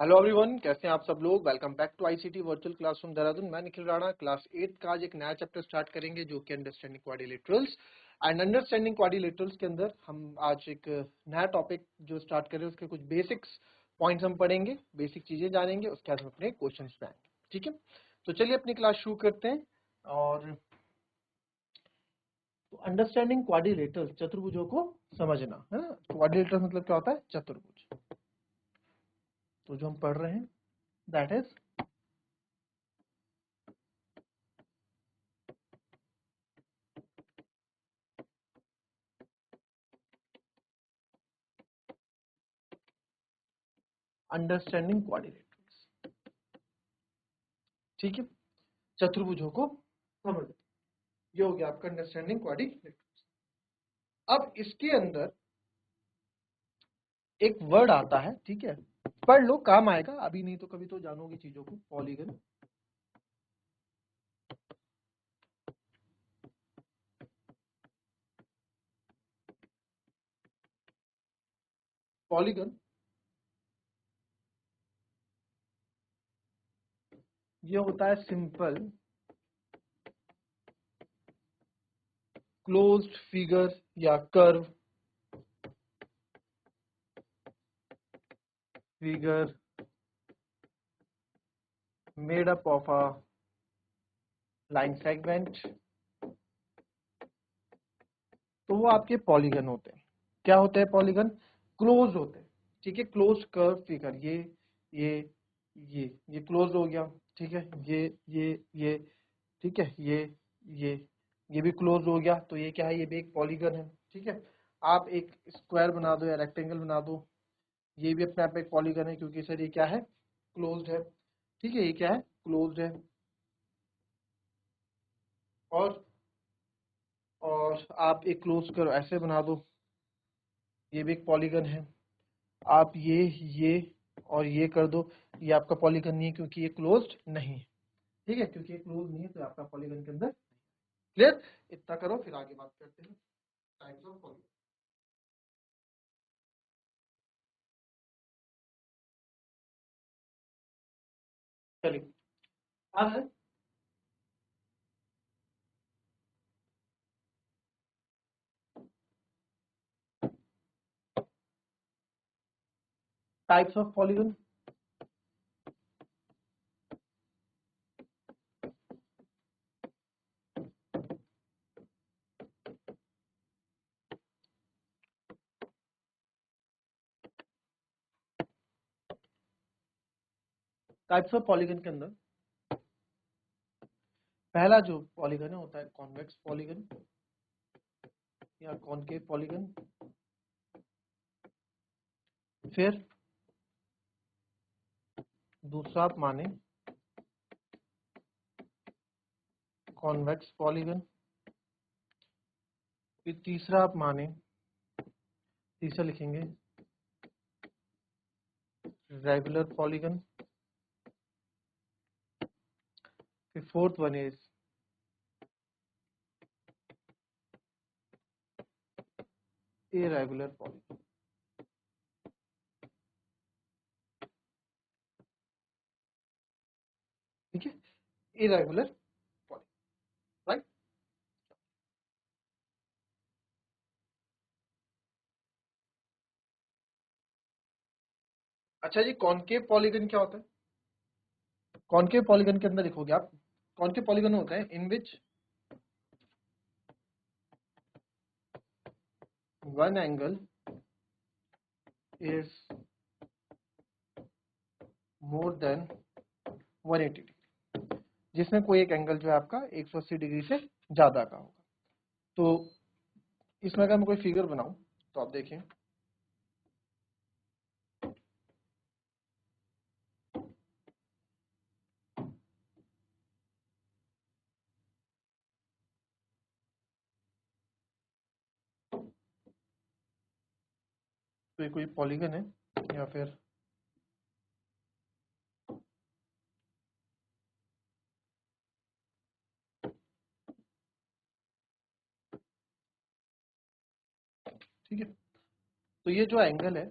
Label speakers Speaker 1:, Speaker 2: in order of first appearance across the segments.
Speaker 1: Hello everyone, कैसे हैं आप सब लोग। Welcome back to ICT virtual classroom Dehradun. मैं निखिल राणा क्लास 8 का आज एक नया चैप्टर स्टार्ट करेंगे जो कि understanding quadrilaterals. And understanding quadrilaterals के अंदर हम आज एक नया टॉपिक जो स्टार्ट करें उसके कुछ बेसिक्स पॉइंट्स हम पढ़ेंगे, बेसिक चीजें जानेंगे, उसके बाद हम अपने क्वेश्चन पे आएंगे। ठीक है, तो चलिए अपनी क्लास शुरू करते हैं। और तो अंडरस्टैंडिंग क्वाड्रिलेटरल्स, चतुर्भुजों को समझना है। क्वाड्रिलेटरल मतलब क्या होता है? चतुर्भुज। तो जो हम पढ़ रहे हैं दैट इज अंडरस्टैंडिंग क्वाड्रिलेटरल्स। ठीक है, चतुर्भुजों को समझ, ये हो गया आपका अंडरस्टैंडिंग क्वाड्रिलेटरल्स। अब इसके अंदर एक वर्ड आता है, ठीक है, पढ़ लो, काम आएगा, अभी नहीं तो कभी तो जानोगे चीजों को। पॉलीगन। पॉलीगन ये होता है सिंपल क्लोज्ड फिगर या curve figure made up of a line segment. तो वो आपके पॉलीगन होते हैं। क्या होते हैं पॉलीगन? क्लोज होते हैं। ठीक है, क्लोज कर्व फिगर। ये ये क्लोज हो गया। ठीक है, ये ठीक है, ये ये भी क्लोज हो गया। तो ये क्या है? ये भी एक पॉलीगन है। ठीक है, आप एक स्क्वायर बना दो या रेक्टेंगल बना दो, ये भी अपने आप एक पॉलीगन है, क्योंकि सर ये क्या है? क्लोज्ड है। ठीक है, ये क्या है? क्लोज्ड है। और और आप एक क्लोज करो ऐसे बना दो, ये भी एक पॉलीगन है। आप ये और ये कर दो, ये आपका पॉलीगन नहीं है क्योंकि ये क्लोज्ड नहीं है। ठीक है, क्योंकि ये क्लोज नहीं है तो आपका पॉलीगन के अंदर। क्लियर? इतना करो, फिर आगे बात करते हैं टाइप्स ऑफ पॉलीगन। चलिए, क्या है? Types of polygon. Types of polygon के अंदर पहला जो पॉलीगन है होता है कॉन्वेक्स पॉलीगन या कॉनकेव पॉलीगन। फिर दूसरा आप माने कॉन्वेक्स पॉलीगन। फिर तीसरा आप माने, तीसरा लिखेंगे रेगुलर पॉलीगन। फिर fourth one is irregular polygon. ठीक है, इरेगुलर पॉलीगन, राइट। अच्छा जी, कॉनकेव पॉलीगन क्या होता है? कॉनकेव पॉलीगन के अंदर लिखोगे आप, कॉनकेव पॉलीगन होता है in which one angle is more than 180 degree, जिसमें कोई एक एंगल जो है आपका 180 डिग्री से ज्यादा का होगा। तो इसमें अगर मैं कोई फिगर बनाऊं तो आप देखें, तो ये कोई पॉलीगन है या फिर ठीक है, तो ये जो एंगल है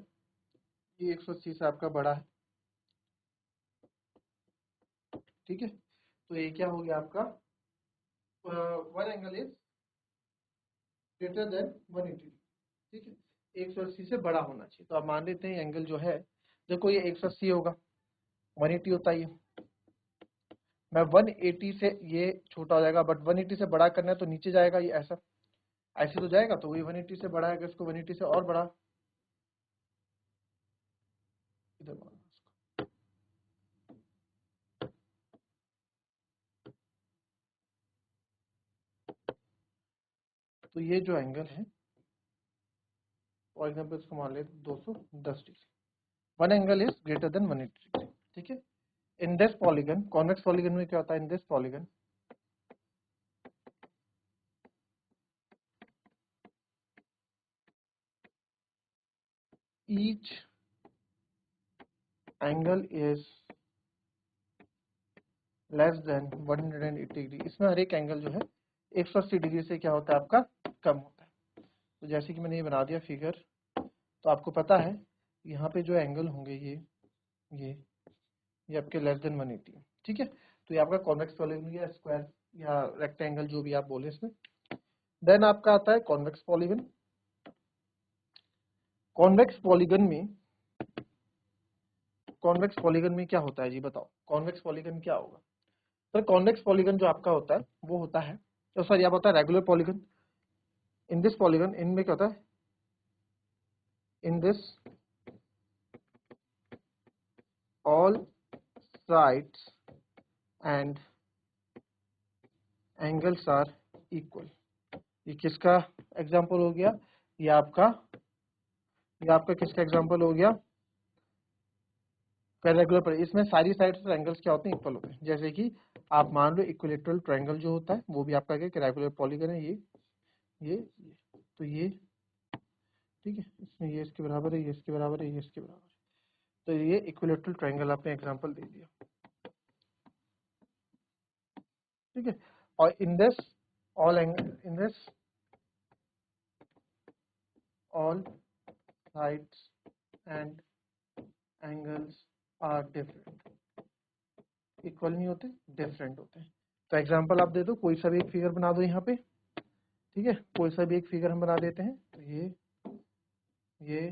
Speaker 1: ये 180 से आपका बड़ा है। ठीक है, तो ये क्या हो गया आपका, one angle is greater than 180, ठीक है, 180 से बड़ा होना चाहिए। तो आप मान लेते हैं एंगल जो है, देखो ये 180 होगा, 180 होता है ये, मैं 180 से, ये छोटा हो जाएगा बट 180 से बड़ा करना है तो नीचे जाएगा, ये ऐसा ऐसे तो जाएगा, तो वही 180 से बड़ा है, अगर इसको 180 से और बड़ा, इधर मारना इसको। तो ये जो एंगल है, फॉर एग्जाम्पल इसको मान लेते 210 degree, one angle is greater than 180 degree, ठीक है। In this polygon, convex polygon में क्या होता है, in this polygon each angle is less than 180 degree, इसमें हर एक एंगल जो है 180 डिग्री से क्या होता है आपका, कम होता है। तो जैसे कि मैंने ये बना दिया फिगर, तो आपको पता है यहाँ पे जो एंगल होंगे ये आपके लेस देन 180, ठीक है। तो ये आपका कॉन्वेक्स पॉलीगन या स्क्वायर या रेक्टेंगल जो भी आप बोले इसमें। देन आपका आता है कॉन्वेक्स पॉलीगन। कॉन्वेक्स पॉलीगन में क्या होता है जी, बताओ कॉन्वेक्स पॉलीगन क्या होगा। तो कॉन्वेक्स पॉलीगन जो आपका होता है वो होता है, तो सॉरी आप होता है regular polygon. In this polygon, इनमें क्या होता है, in this all sides and angles are equal. ये किसका एग्जांपल हो गया, ये आपका किसका एग्जांपल हो गया, रेगुलर पर। इसमें सारी साइड्स और एंगल्स क्या होते हैं, इक्वल होते हैं। जैसे कि आप मान लो इक्विलेटरल ट्रायंगल जो होता है वो भी आपका क्या रेगुलर पॉलीगन है, ये तो ये ठीक है, इसमें ये इसके बराबर है, ये इसके बराबर है, ये इसके बराबर है, तो ये इक्विलेटरल ट्रायंगल आपने एग्जांपल दे दिया, ठीक है। और in this all sides and angles are different, equal नहीं होते, डिफरेंट होते हैं। तो एग्जांपल आप दे दो, कोई सा भी एक फिगर बना दो यहाँ पे, ठीक है, कोई सा भी एक फिगर हम बना देते हैं। तो ये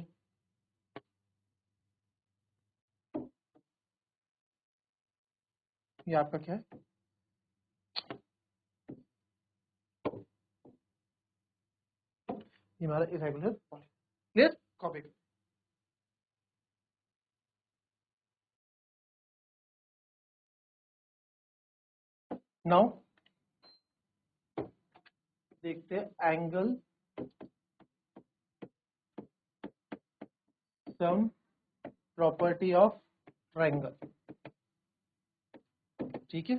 Speaker 1: आपका क्या है, ये हमारा irregular polygon, clear, copy. Now देखते हैं angle sum property of triangle, ठीक है।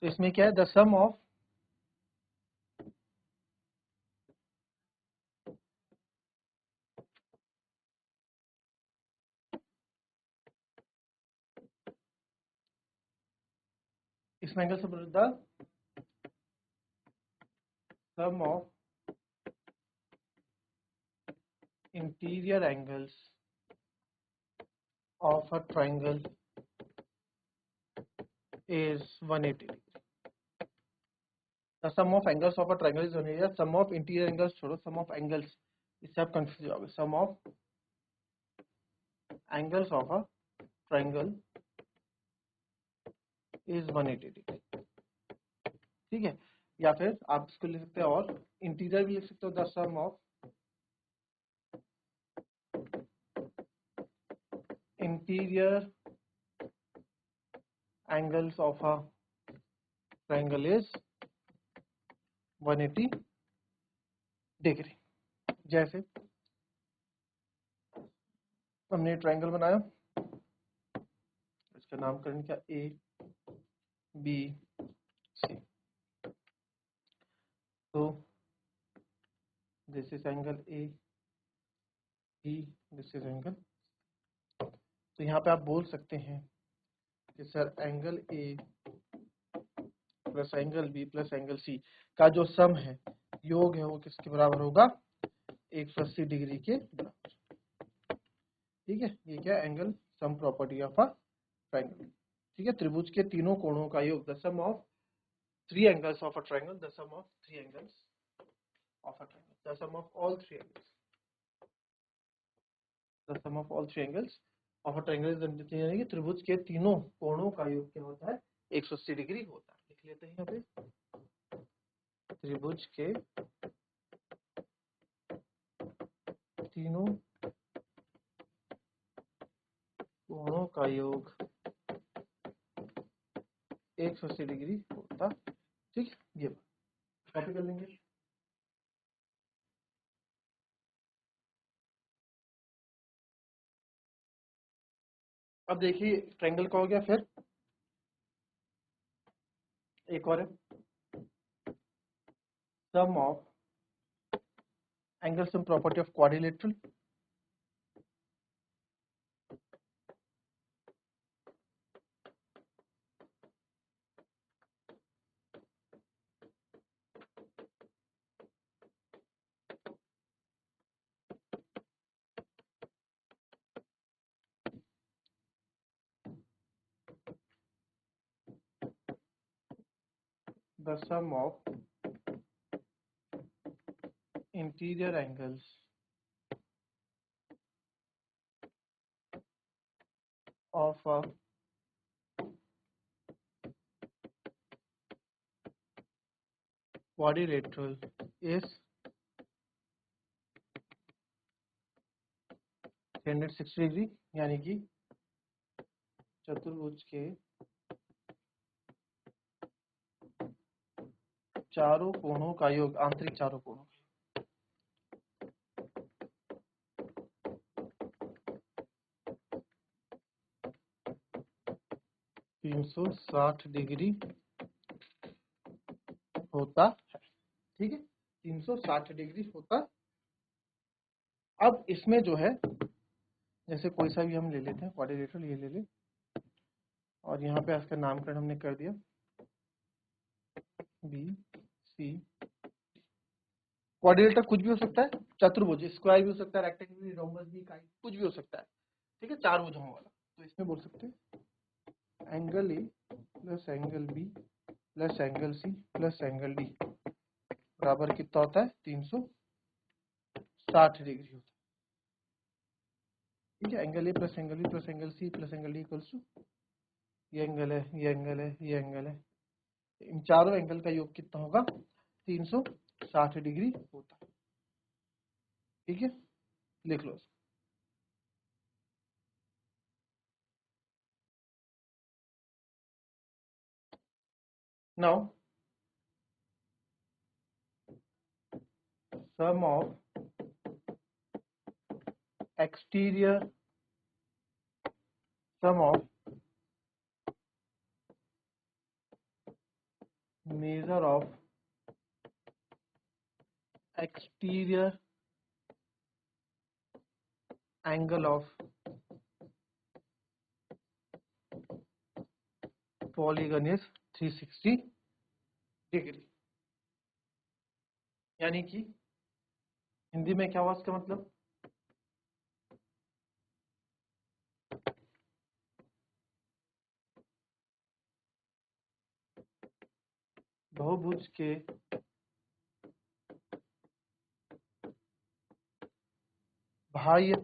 Speaker 1: तो इसमें क्या है, द सम ऑफ इसमें angle sum, the sum of interior angles of a triangle is 180 degree. The sum of angles of a triangle is 180. Sum of interior angles छोड़ो, sum of angles, इससे आप कंफ्यूज जाओगे। sum of angles of a triangle is 180 degree, ठीक है। या फिर आप इसको लिख सकते हो, और इंटीरियर भी लिख सकते हो, the sum of interior angles of a triangle is 180 degree. जैसे हमने ट्रायंगल बनाया, इसका नामकरण क्या, ए बी सी, तो this is angle A B, this is angle. तो यहाँ पे आप बोल सकते हैं कि sir angle A plus angle B plus angle C का जो सम है, योग है, वो किसके बराबर होगा, 180 डिग्री के बराबर, ठीक है। ये क्या angle sum property of a triangle. ठीक है, त्रिभुज के तीनों कोणों का योग, the sum of three angles of a triangle, the sum of three angles of a triangle, the sum of all three angles, the sum of all three angles of a triangle, यानी कि त्रिभुज के तीनों कोणों का योग क्या होता है, 180 डिग्री होता है। लिख लेते हैं यहाँ पे, त्रिभुज के तीनों कोणों का योग 180 डिग्री होता। ठीक, ये कॉपी कर लेंगे। अब देखिए ट्रायंगल का हो गया, फिर एक और है, sum of angle sum property of quadrilateral, the sum of interior angles of a quadrilateral is 360 degree, यानी कि चतुर्भुज के चारों कोणों का योग, आंतरिक चारों कोणों का 360 डिग्री होता है। ठीक है, 360 डिग्री होता। अब इसमें जो है, जैसे कोई सा भी हम ले लेते हैं क्वाड्रिलेटरल, ये ले ले, और यहाँ पे इसका नामकरण हमने कर दिया बी सी। क्वाड्रिलेटरल कुछ भी हो सकता है, चतुर्भुज स्क्वायर भी हो सकता है, रेक्टेंगल भी, रोम्बस भी, कुछ भी हो सकता है। ठीक है, चार भुजाओं वाला। तो इसमें बोल सकते हैं angle A plus angle B plus angle C plus angle D बराबर कितना होता है, 360 डिग्री होता है। ठीक है, angle A plus angle B plus angle C plus angle D equals to, ये एंगल है, ये एंगल है, ये एंगल है, इन चारों एंगल का योग कितना होगा, 360 डिग्री होता है। ठीक है, लिख लो। Now sum of exterior, sum of measure of exterior angle of polygon is 360 degree. यानी कि हिंदी में क्या हुआ इसका मतलब, बहुभुज के बाह्य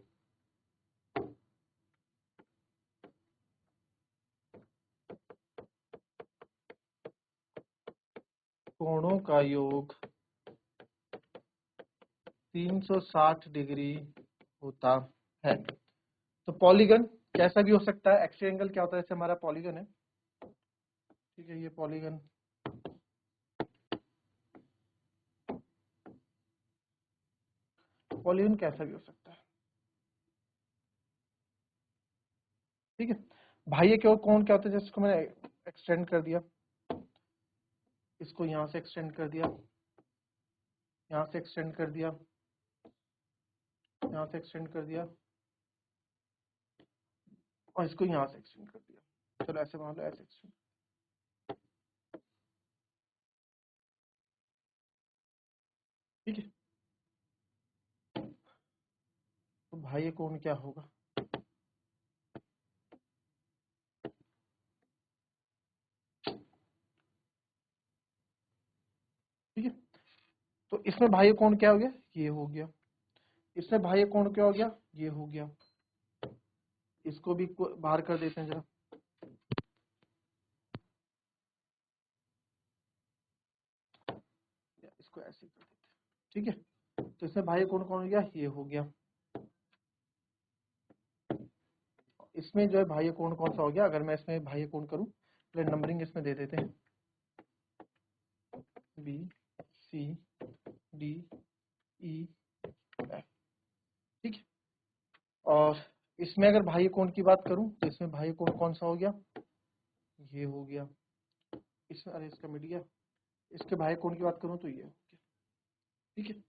Speaker 1: कोणों का योग 360 डिग्री होता है। तो पॉलीगन कैसा भी हो सकता है। एक्स एंगल क्या होता है, जैसे हमारा पॉलीगन है, ठीक है, ये पॉलीगन, पॉलीगन कैसा भी हो सकता है। ठीक है, बाह्य के कोण क्या होता है, जैसे इसको मैंने एक्सटेंड कर दिया, इसको यहाँ से एक्सटेंड कर दिया, यहाँ से एक्सटेंड कर दिया, यहाँ से एक्सटेंड कर दिया, और इसको यहाँ से एक्सटेंड कर दिया। चलो ऐसे मान लो, ऐसे एक्सटेंड। ठीक है, तो बाह्य कोण क्या होगा, इसमें बाह्य कोण क्या हो गया, ये हो गया। इसमें बाह्य कोण क्या हो गया, ये हो गया। इसको भी बाहर कर देते हैं जरा, इसको ऐसे कर देते हैं, ठीक है। तो इसमें बाह्य कोण कौन हो गया, ये हो गया। इसमें जो है बाह्य कोण कौन सा हो गया, अगर मैं इसमें बाह्य कोण करूं, पहले नंबरिंग इसमें दे देते हैं, B C D E F, ठीक है। और इसमें अगर बाह्य कोण की बात करूं तो इसमें बाह्य कोण कौन सा हो गया, ये हो गया। इसमें अरे इसका मिट गया, इसके बाह्य कोण की बात करूं तो ये हो गया, ठीक है।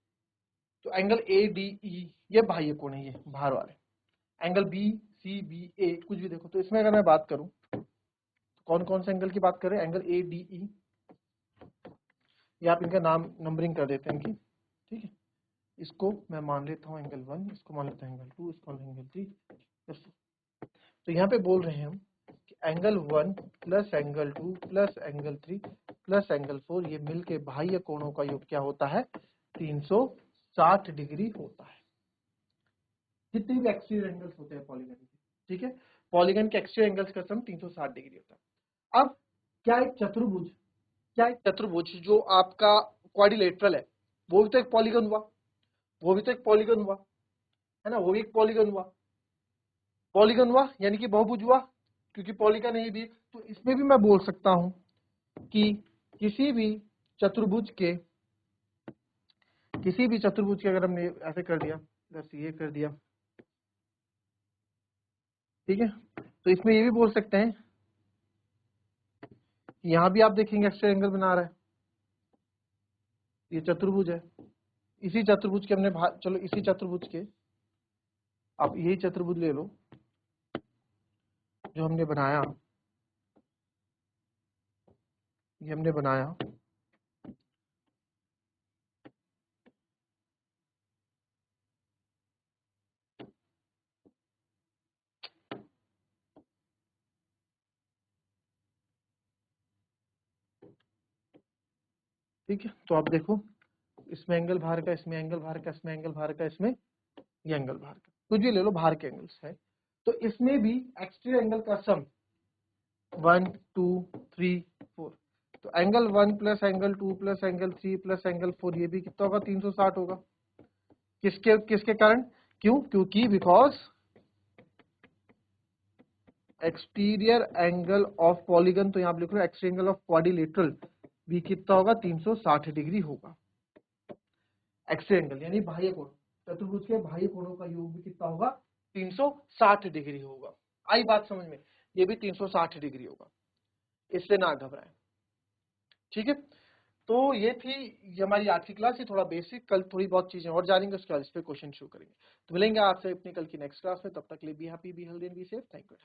Speaker 1: तो एंगल ए डी ई ये बाह्य कोण है, ये बाहर वाले। एंगल बी सी बी ए कुछ भी देखो, तो इसमें अगर मैं बात करूं तो कौन कौन से एंगल की बात करें, एंगल ए डी ई, या आप इनका नाम नंबरिंग कर देते हैं इनकी, ठीक है। इसको मैं मान लेता हूँ एंगल 1, इसको मान लेता हूँ एंगल 2, इसको मान लेता एंगल 3। तो यहाँ पे बोल रहे हैं हम कि angle 1 plus angle 2 plus angle 3 plus angle 4 ये मिलके बाह्य कोणों का योग क्या होता है, 360 डिग्री होता है। जितने भी एक्सटीरियर एंगल्स होते हैं पॉलीगन के, ठीक है, पॉलीगन के एक्सटीरियर एंगल्स का सम 360 डिग्री होता है। अब क्या एक चतुर्भुज जो आपका क्वाड्रिलेटरल है, वो भी तो एक पॉलीगन हुआ, है ना, वो भी एक पॉलीगन हुआ यानी कि बहुभुज हुआ, क्योंकि पॉलीगन है भी। तो इसमें भी मैं बोल सकता हूं कि किसी भी चतुर्भुज के अगर हमने ऐसे कर दिया, जैसे ये कर दिया, ठीक है, तो इसमें ये भी बोल सकते हैं कि यहां भी आप देखेंगे एक्स्ट्रा एंगल बना रहा है, ये चतुर्भुज है। इसी चतुर्भुज के हमने चलो इसी चतुर्भुज के आप यही चतुर्भुज ले लो जो हमने बनाया, ये हमने बनाया, ठीक है। तो आप देखो इसमें एंगल बाहर का, इसमें एंगल बाहर का, इसमें एंगल बाहर का, इसमें ये एंगल बाहर का, कुछ भी ले लो बाहर के एंगल्स है। तो इसमें भी एक्सटीरियर एंगल का सम 1 2 3 4, तो angle 1 plus angle 2 plus angle 3 plus angle 4 ये भी कितना होगा, 360 होगा। किसके कारण, क्योंकि because exterior angle of polygon, तो यहां आप लिख लो एक्सटीरियर एंगल ऑफ क्वाड्रिलेटरल भी कितना होगा, 360 डिग्री होगा। एक्सटीरियर एंगल यानी बाह्य कोण, चतुर्भुज के बाह्य कोणों का योग भी कितना होगा, 360 डिग्री होगा। आई बात समझ में, ये भी 360 डिग्री होगा, इससे ना घबराएं, ठीक है। तो ये थी ये हमारी आज की क्लास, ये थोड़ा बेसिक, कल थोड़ी बहुत चीजें और जानेंगे, उसके बाद इस पे क्वेश्चन शुरू करेंगे। तो मिलेंगे आपसे अपनी कल की नेक्स्ट क्लास में, तब तक के लिए be happy, be healthy and be safe. Thank you.